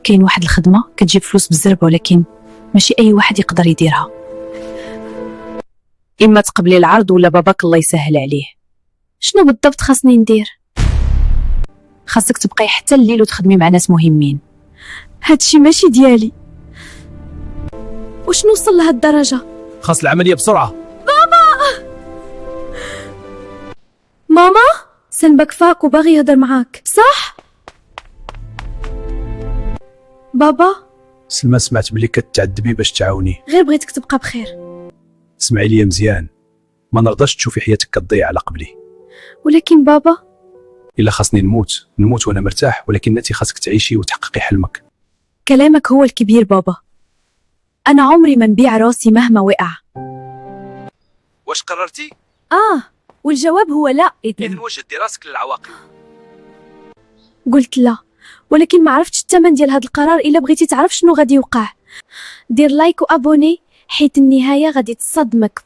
كاين واحد الخدمة كتجيب فلوس بالزربة، ولكن ماشي أي واحد يقدر يديرها. إما تقبلي العرض ولا باباك الله يسهل عليه. شنو بالضبط خاصني ندير؟ خاصك تبقاي حتى الليل وتخدمي مع ناس مهمين. هادشي ماشي ديالي. وشنو وصل لهاد الدرجة؟ خاص العملية بسرعة. ماما سلمى كفاك وباغي يهضر معاك، صح؟ بابا سلمى سمعت بلي كتعذبي باش تعاوني. غير بغيتك تبقى بخير. اسمعي لي مزيان، ما نرضاش تشوفي حياتك كتضيع على قبلي. ولكن بابا الا خاصني نموت وانا مرتاح، ولكن انت خاصك تعيشي وتحققي حلمك. كلامك هو الكبير بابا. أنا عمري ما نبيع راسي مهما وقع. واش قررتي؟ والجواب هو لا. اذن وجدي راسك للعواقب. قلت لا، ولكن ما عرفتش الثمن ديال هذا القرار. الا بغيتي تعرف شنو غادي يوقع، دير لايك وابوني، حيت النهايه غادي تصدمك.